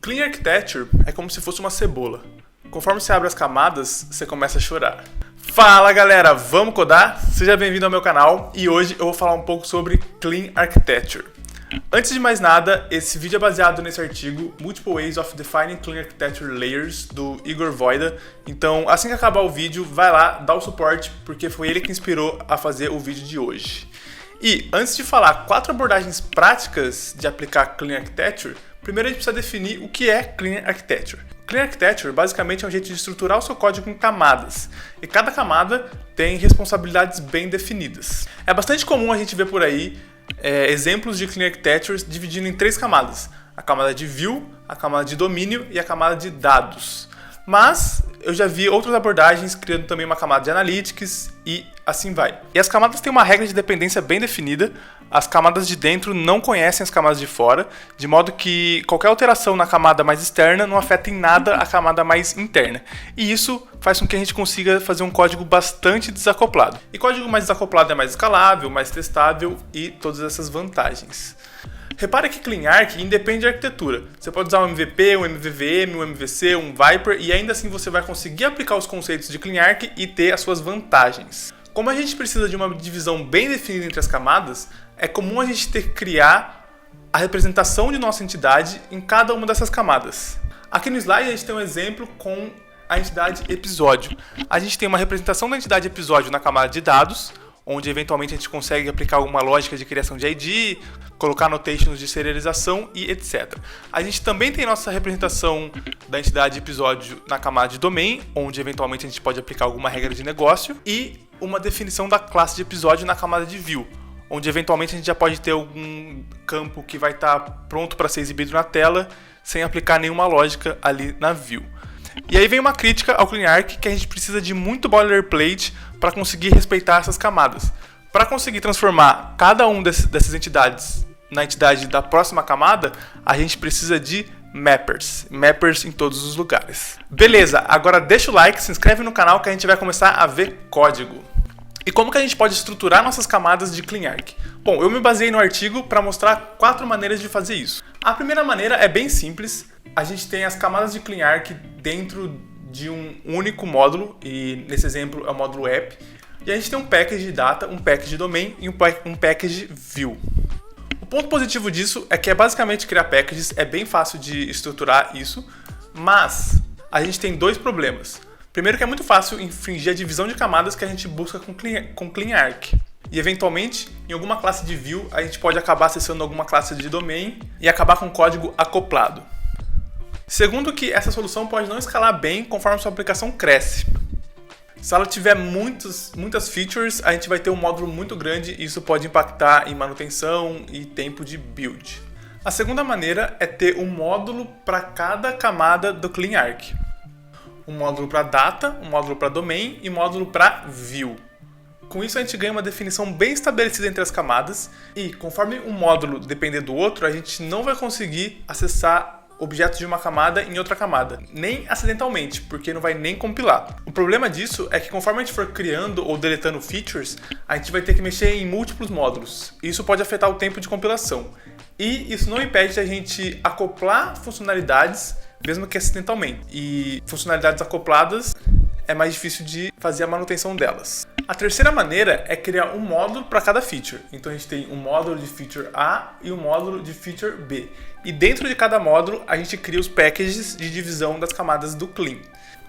Clean Architecture é como se fosse uma cebola. Conforme você abre as camadas, você começa a chorar. Fala galera, vamos codar? Seja bem-vindo ao meu canal e hoje eu vou falar um pouco sobre Clean Architecture. Antes de mais nada, esse vídeo é baseado nesse artigo Multiple Ways of Defining Clean Architecture Layers, do Igor Voida. Então, assim que acabar o vídeo, vai lá, dá o suporte, porque foi ele que inspirou a fazer o vídeo de hoje. E, antes de falar 4 abordagens práticas de aplicar Clean Architecture, primeiro a gente precisa definir o que é Clean Architecture. Clean Architecture basicamente é um jeito de estruturar o seu código em camadas, e cada camada tem responsabilidades bem definidas. É bastante comum a gente ver por aí exemplos de Clean Architectures dividindo em 3 camadas: a camada de View, a camada de domínio e a camada de dados. Mas eu já vi outras abordagens criando também uma camada de Analytics e assim vai. E as camadas têm uma regra de dependência bem definida. As camadas de dentro não conhecem as camadas de fora, de modo que qualquer alteração na camada mais externa não afeta em nada a camada mais interna. E isso faz com que a gente consiga fazer um código bastante desacoplado. E código mais desacoplado é mais escalável, mais testável e todas essas vantagens. Repare que Clean Arch independe de arquitetura. Você pode usar um MVP, um MVVM, um MVC, um Viper e ainda assim você vai conseguir aplicar os conceitos de Clean Arch e ter as suas vantagens. Como a gente precisa de uma divisão bem definida entre as camadas, é comum a gente ter que criar a representação de nossa entidade em cada uma dessas camadas. Aqui no slide a gente tem um exemplo com a entidade episódio. A gente tem uma representação da entidade episódio na camada de dados, onde eventualmente a gente consegue aplicar alguma lógica de criação de ID, colocar notations de serialização e etc. A gente também tem nossa representação da entidade episódio na camada de domain, onde eventualmente a gente pode aplicar alguma regra de negócio, e uma definição da classe de episódio na camada de view, onde eventualmente a gente já pode ter algum campo que vai estar pronto para ser exibido na tela, sem aplicar nenhuma lógica ali na view. E aí vem uma crítica ao Clean Arch, que a gente precisa de muito boilerplate para conseguir respeitar essas camadas. Para conseguir transformar cada uma dessas entidades na entidade da próxima camada, a gente precisa de mappers em todos os lugares. Beleza, agora deixa o like, se inscreve no canal que a gente vai começar a ver código. E como que a gente pode estruturar nossas camadas de Clean Arch? Bom, eu me baseei no artigo para mostrar 4 maneiras de fazer isso. A primeira maneira é bem simples. A gente tem as camadas de Clean Arch dentro de um único módulo, e nesse exemplo é o módulo app. E a gente tem um package de data, um package de domain e um package view. O ponto positivo disso é que é basicamente criar packages, é bem fácil de estruturar isso, mas a gente tem 2 problemas. Primeiro que é muito fácil infringir a divisão de camadas que a gente busca com Clean Arch. E eventualmente, em alguma classe de view, a gente pode acabar acessando alguma classe de domain e acabar com código acoplado. Segundo que essa solução pode não escalar bem conforme a sua aplicação cresce. Se ela tiver muitas features, a gente vai ter um módulo muito grande e isso pode impactar em manutenção e tempo de build. A segunda maneira é ter um módulo para cada camada do Clean Arch. Um módulo para data, um módulo para domain e um módulo para view. Com isso a gente ganha uma definição bem estabelecida entre as camadas e conforme um módulo depender do outro, a gente não vai conseguir acessar objetos de uma camada em outra camada, nem acidentalmente, porque não vai nem compilar. O problema disso é que conforme a gente for criando ou deletando features, a gente vai ter que mexer em múltiplos módulos. Isso pode afetar o tempo de compilação. E isso não impede a gente acoplar funcionalidades, mesmo que acidentalmente. E funcionalidades acopladas é mais difícil de fazer a manutenção delas. A terceira maneira é criar um módulo para cada feature. Então a gente tem um módulo de feature A e um módulo de feature B. E dentro de cada módulo a gente cria os packages de divisão das camadas do Clean.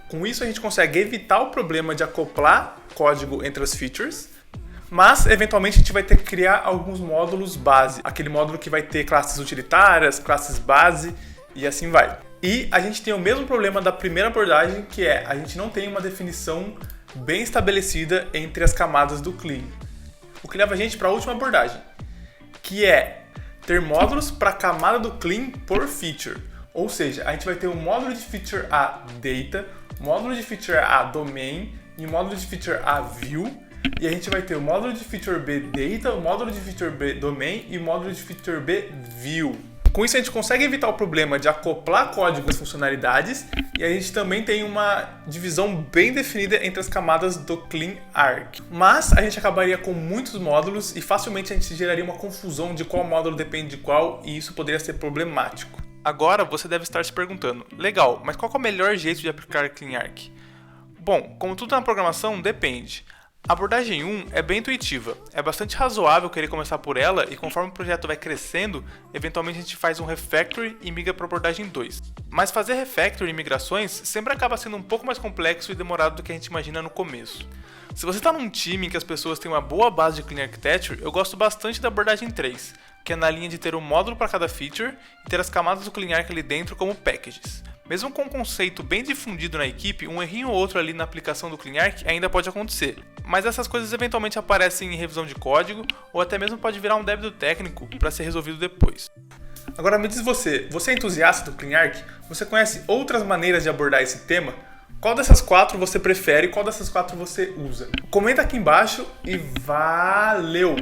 Com isso a gente consegue evitar o problema de acoplar código entre as features, mas eventualmente a gente vai ter que criar alguns módulos base. Aquele módulo que vai ter classes utilitárias, classes base e assim vai. E a gente tem o mesmo problema da primeira abordagem, que é a gente não tem uma definição bem estabelecida entre as camadas do Clean. O que leva a gente para a última abordagem, que é ter módulos para a camada do Clean por feature. Ou seja, a gente vai ter um módulo de feature A data, módulo de feature A domain e módulo de feature A view. E a gente vai ter o módulo de feature B data, o módulo de feature B domain e o módulo de feature B view. Com isso a gente consegue evitar o problema de acoplar código às funcionalidades e a gente também tem uma divisão bem definida entre as camadas do Clean Arch. Mas a gente acabaria com muitos módulos e facilmente a gente geraria uma confusão de qual módulo depende de qual e isso poderia ser problemático. Agora você deve estar se perguntando, legal, mas qual é o melhor jeito de aplicar CleanArch? Bom, como tudo na programação, depende. A abordagem 1 é bem intuitiva, é bastante razoável querer começar por ela e conforme o projeto vai crescendo, eventualmente a gente faz um refactory e migra para a abordagem 2. Mas fazer refactory e migrações sempre acaba sendo um pouco mais complexo e demorado do que a gente imagina no começo. Se você está num time em que as pessoas têm uma boa base de Clean Architecture, eu gosto bastante da abordagem 3, que é na linha de ter um módulo para cada feature e ter as camadas do CleanArch ali dentro como packages. Mesmo com um conceito bem difundido na equipe, um errinho ou outro ali na aplicação do CleanArch ainda pode acontecer. Mas essas coisas eventualmente aparecem em revisão de código ou até mesmo pode virar um débito técnico para ser resolvido depois. Agora me diz você é entusiasta do CleanArch? Você conhece outras maneiras de abordar esse tema? Qual dessas 4 você prefere e qual dessas 4 você usa? Comenta aqui embaixo e valeu!